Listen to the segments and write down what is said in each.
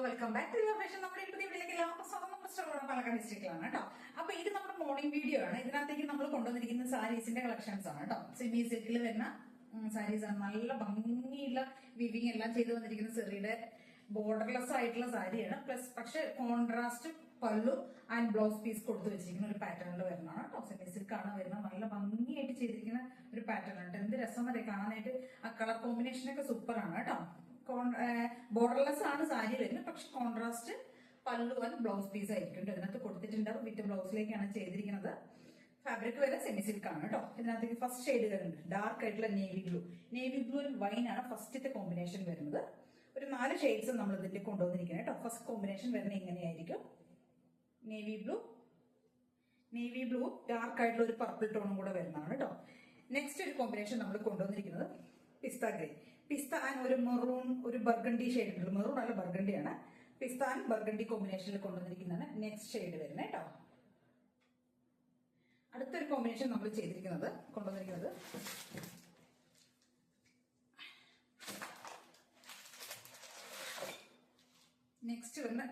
Welcome back to your fashion. നമ്മുടെ പുതിയ വീട്ടിലേക്ക് എല്ലാവർക്കും സ്വാഗതം. നമ്മുടെ സ്റ്റോറാണ് പാലക്കാട് ഡിസ്ട്രിക്റ്റിലാണ് കേട്ടോ. അപ്പൊ ഇത് നമ്മുടെ മോർണിംഗ് വീഡിയോ ആണ്. ഇതിനകത്തേക്ക് നമ്മൾ കൊണ്ടുവന്നിരിക്കുന്ന സാരീസിന്റെ കളക്ഷൻസ് ആണ് കേട്ടോ. സെമി സിൽക്കിൽ വരുന്ന സാരീസ് ആണ്. നല്ല ഭംഗിയുള്ള വിവിങ് എല്ലാം ചെയ്ത് വന്നിരിക്കുന്ന സെറിയുടെ ബോർഡർലെസ് ആയിട്ടുള്ള സാരിയാണ്. പ്ലസ് പക്ഷെ കോൺട്രാസ്റ്റ് പല്ലു ആൻഡ് ബ്ലൗസ് പീസ് കൊടുത്തു വെച്ചിരിക്കുന്ന ഒരു പാറ്റേണിൽ വരുന്നതാണ് കേട്ടോ. സെമി സിൽക്ക് ആണ് വരുന്നത്. നല്ല ഭംഗിയായിട്ട് ചെയ്തിരിക്കുന്ന ഒരു പാറ്റേൺ ആണ്. എന്ത് രസം വരെ കാണാനായിട്ട്. ആ കളർ കോമ്പിനേഷനൊക്കെ സൂപ്പർ ആണ് കേട്ടോ. ബോർഡർലെസ് ആണ് സാരി വരുന്നത്. പക്ഷെ കോൺട്രാസ്റ്റ് പല്ലു ആൻഡ് ബ്ലൗസ് പീസ് ആയിരിക്കും ഇതിനകത്ത് കൊടുത്തിട്ടുണ്ടാവും. വിത്ത് ബ്ലൗസിലേക്കാണ് ചെയ്തിരിക്കുന്നത്. ഫാബ്രിക് വരെ സെമി സിൽക്ക് ആണ് കേട്ടോ. ഇതിനകത്തേക്ക് ഫസ്റ്റ് ഷെയ്ഡുകളുണ്ട്. ഡാർക്ക് ആയിട്ടുള്ള നേവി ബ്ലൂ ആൻഡ് വൈൻ ആണ് ഫസ്റ്റത്തെ കോമ്പിനേഷൻ വരുന്നത്. ഒരു 4 ഷെയ്ഡ്സ് നമ്മൾ ഇതിന്റെ കൊണ്ടുവന്നിരിക്കുന്നത് കേട്ടോ. ഫസ്റ്റ് കോമ്പിനേഷൻ വരുന്നത് ഇങ്ങനെയായിരിക്കും. നേവി ബ്ലൂ ഡാർക്ക് ആയിട്ടുള്ള ഒരു പർപ്പിൾ ടോണും കൂടെ വരുന്നതാണ് കേട്ടോ. നെക്സ്റ്റ് ഒരു കോമ്പിനേഷൻ നമ്മൾ കൊണ്ടുവന്നിരിക്കുന്നത് പിസ്ത ഗ്രേ, പിസ്ത ആൻഡ് ഒരു മെറൂൺ, ഒരു ബർഗണ്ടി ഷെയ്ഡ് ഉണ്ട്. മെറൂൺ അല്ല, ബർഗണ്ടിയാണ്. പിസ്ത ആൻഡ് ബർഗണ്ടി കോമ്പിനേഷനിൽ കൊണ്ടുവന്നിരിക്കുന്നതാണ് നെക്സ്റ്റ് ഷെയ്ഡ് വരുന്നത് കേട്ടോ. അടുത്തൊരു കോമ്പിനേഷൻ നമ്മൾ കൊണ്ടുവന്നിരിക്കുന്നത് നെക്സ്റ്റ് വരുന്ന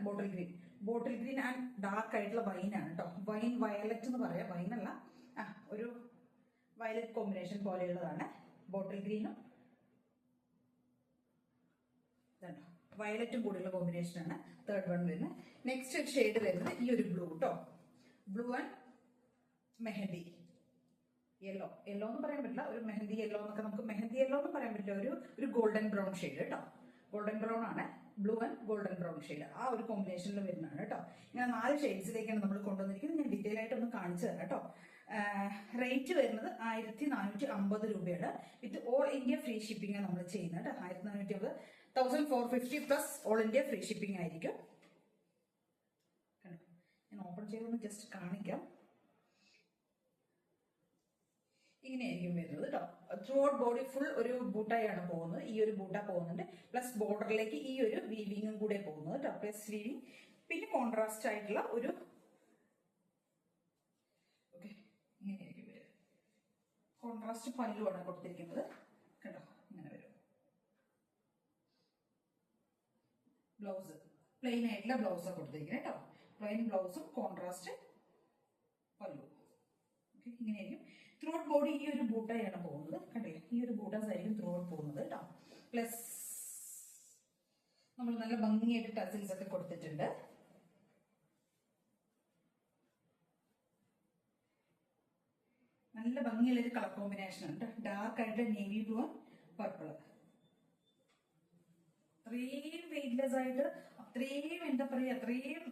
ബോട്ടിൽ ഗ്രീൻ ആൻഡ് ഡാർക്ക് ആയിട്ടുള്ള വൈൻ ആണ് കേട്ടോ. വൈൻ വയലറ്റ് എന്ന് പറയാം. വൈൻ അല്ല, ഒരു വയലറ്റ് കോമ്പിനേഷൻ പോലെയുള്ളതാണ്. ബോട്ടിൽ ഗ്രീനും വയലറ്റും കൂടിയുള്ള കോമ്പിനേഷൻ ആണ് തേർഡ് വൺ വരുന്നത്. നെക്സ്റ്റ് ഒരു ഷെയ്ഡ് വരുന്നത് ഈ ഒരു ബ്ലൂ കേട്ടോ. ബ്ലൂ ആൻഡ് മെഹന്തി യെല്ലോ എന്ന് പറയാൻ പറ്റില്ല, ഒരു മെഹന്തി യെല്ലോ എന്നൊക്കെ നമുക്ക് മെഹന്തി യെല്ലോ എന്ന് പറയാൻ പറ്റില്ല. ഒരു ഗോൾഡൻ ബ്രൗൺ ഷെയ്ഡ് കേട്ടോ. ഗോൾഡൻ ബ്രൗൺ ആണ്. Blue and golden brown shade ആ ഒരു കോമ്പിനേഷനിൽ വരുന്നതാണ് കേട്ടോ. ഇങ്ങനെ 4 ഷെയ്ഡ്സിലേക്കാണ് നമ്മൾ കൊണ്ടുവന്നിരിക്കുന്നത്. ഞാൻ ഡീറ്റെയിൽ ആയിട്ട് ഒന്ന് കാണിച്ചു തരാം കേട്ടോ. റേറ്റ് വരുന്നത് 1450 രൂപയാണ്. With all India free shipping നമ്മൾ ചെയ്യുന്നത് കേട്ടോ. 1450, 1450 plus all India free shipping ആയിരിക്കും. ഞാൻ ഓപ്പൺ ചെയ്തൊന്ന് ജസ്റ്റ് കാണിക്കാം. ഇങ്ങനെയായിരിക്കും വരുന്നത് കേട്ടോ. ത്രൂ ഔട്ട് ബോഡി ഫുൾ ഒരു ബൂട്ടായാണ് പോകുന്നത്. ഈ ഒരു ബൂട്ട പോകുന്നുണ്ട്. പ്ലസ് ബോർഡറിലേക്ക് ഈ ഒരു വീവിങ്ങും കൂടെ പോകുന്നത് കേട്ടോ. പ്ലസ് വീവിങ്, പിന്നെ കോൺട്രാസ്റ്റ് ആയിട്ടുള്ള ഒരു ഇങ്ങനെയായിരിക്കും വരും. കോൺട്രാസ്റ്റ് പല്ലുവാണ് കൊടുത്തിരിക്കുന്നത് കേട്ടോ. ഇങ്ങനെ വരും. ബ്ലൗസ് പ്ലെയിൻ ആയിട്ടുള്ള ബ്ലൗസാണ് കൊടുത്തിരിക്കുന്നത് കേട്ടോ. പ്ലെയിൻ ബ്ലൗസും കോൺട്രാസ്റ്റ് പല്ലു. ഇങ്ങനെയായിരിക്കും. ത്രൂ ഔട്ട് ബോഡി ഈ ഒരു ബൂട്ടയാണ് പോകുന്നത്. കണ്ടില്ലേ, ഈ ഒരു ബൂട്ടാസ് ആയിരിക്കും ത്രൂ ഔട്ട് പോകുന്നത് കേട്ടോ. പ്ലസ് നമ്മൾ നല്ല ഭംഗിയായിട്ട് ടസിൽസ് ഒക്കെ കൊടുത്തിട്ടുണ്ട്. നല്ല ഭംഗിയുള്ള ഒരു കളർ കോമ്പിനേഷൻ ഉണ്ട്. ഡാർക്ക് ആയിട്ട് നേവി ബ്ലൂ പർപ്പിള്. അത്രയും വെയിറ്റ്ലെസ് ആയിട്ട്, അത്രയും എന്താ പറയുക, അത്രയും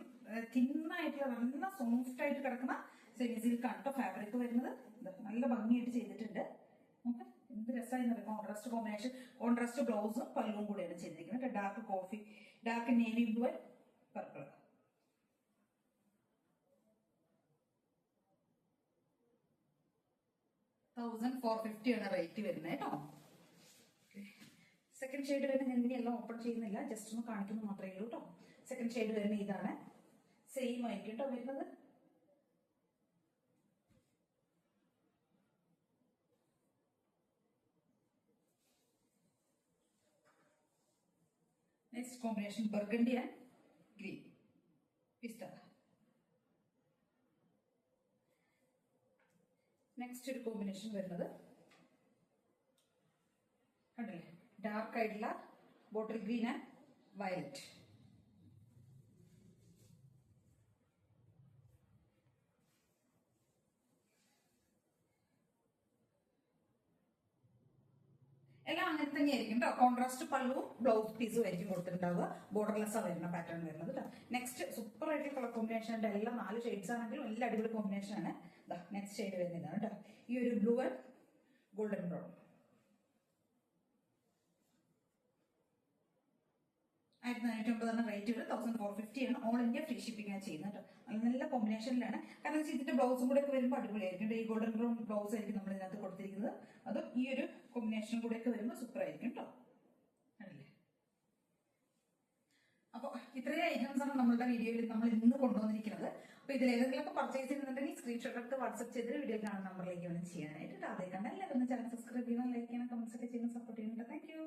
തിന്നായിട്ടുള്ള നല്ല സോഫ്റ്റ് ആയിട്ട് കിടക്കുന്ന സെമി സിൽക്ക് ആണ് കേട്ടോ. ഫാബ്രിക് വരുന്നത് നല്ല ഭംഗിയായിട്ട് ചെയ്തിട്ടുണ്ട്. നമുക്ക് എന്ത് രസമായിരുന്നു പറയാം. കോൺട്രാസ്റ്റ് കോമ്പിനേഷൻ, കോൺട്രാസ്റ്റ് ബ്ലൗസും പല്ലും കൂടെയാണ് ചെയ്തിരിക്കുന്നത്. Dark navy blue and purple. $1450 ആണ് റേറ്റ് വരുന്നത് കേട്ടോ. സെക്കൻഡ് ഷെയ്ഡ് വരുന്നത് ഞാൻ ഇനിയെല്ലാം ഓപ്പൺ ചെയ്യുന്നില്ല, ജസ്റ്റ് ഒന്ന് കാണിക്കുന്നു മാത്രമേ ഉള്ളൂ കേട്ടോ. സെക്കൻഡ് ഷെയ്ഡ് വരുന്നത് ഇതാണ്. സെയിം ആയിരിക്കും കേട്ടോ വരുന്നത്. Next combination burgundy and green pista. Next ഒരു കോമ്പിനേഷൻ വരുന്നത് കണ്ടില്ലേ, ഡാർക്ക് ആയിട്ടുള്ള ബോട്ടിൽ ഗ്രീൻ ആൻഡ് വയലറ്റ്. എല്ലാം അങ്ങനെ തന്നെയായിരിക്കും കേട്ടോ. കോൺട്രാസ്റ്റ് പല്ലുവും ബ്ലൗസ് പീസും ആയിരിക്കും കൊടുത്തിട്ടുണ്ടാവുക. ബോർഡർലെസ് വരുന്ന പാറ്റേൺ വരുന്നത് കേട്ടോ. നെക്സ്റ്റ് സൂപ്പർ ആയിട്ടുള്ള കളർ കോമ്പിനേഷൻ ഉണ്ട്. എല്ലാം 4 ഷെയ്ഡ്സ് ആണെങ്കിലും എല്ലാം അടിപൊളി കോമ്പിനേഷൻ ആണ്. നെക്സ്റ്റ് ഷെയ്ഡ് വരുന്നതാണ് കേട്ടോ. ഈ ഒരു blue and golden brown. 1450 rate വരും. 1450 ആണ്. ഓൾ ഇന്ത്യ ഫ്രീ ഷിപ്പിംഗ് ആണ് ചെയ്യുന്നത് കേട്ടോ. നല്ല കോമ്പിനേഷനിലാണ്. കാരണം ഇതിന്റെ ബ്ലൗസും കൂടെ ഒക്കെ വരുമ്പോൾ അടിപൊളിയായിരിക്കും. ഈ ഗോൾഡൻ ബ്രൗൺ ബ്ലൗസ് ആയിരിക്കും നമ്മൾ ഇതിനകത്ത് കൊടുത്തിരിക്കുന്നത്. അതും ഈ ഒരു കോമ്പിനേഷനും കൂടെ ഒക്കെ വരുമ്പോൾ സൂപ്പർ ആയിരിക്കും കേട്ടോ. അല്ലേ? അപ്പോൾ ഇത്രയും ഐറ്റംസ് ആണ് നമ്മളുടെ വീഡിയോയിൽ നമ്മൾ ഇന്ന് കൊണ്ടുവന്നിരിക്കുന്നത്. അപ്പൊ ഇതിൽ ഏതെങ്കിലുമൊക്കെ പർച്ചേസ് ചെയ്യുന്നുണ്ടെങ്കിൽ സ്ക്രീൻഷോട്ട് എടുത്ത് വാട്സ്ആപ്പ് ചെയ്തിട്ട് വീഡിയോ കാണുന്ന നമ്പറിലേക്ക് വേണം ചെയ്യാനായിട്ട്. അതേ കണ്ടാൽ എല്ലാവരും ചാനൽ സബ്സ്ക്രൈബ് ചെയ്യണം, ലൈക്ക് ചെയ്യണം, കമന്റ്സ് ഒക്കെ ചെയ്യണം, സപ്പോർട്ട് ചെയ്യണം. Thank you.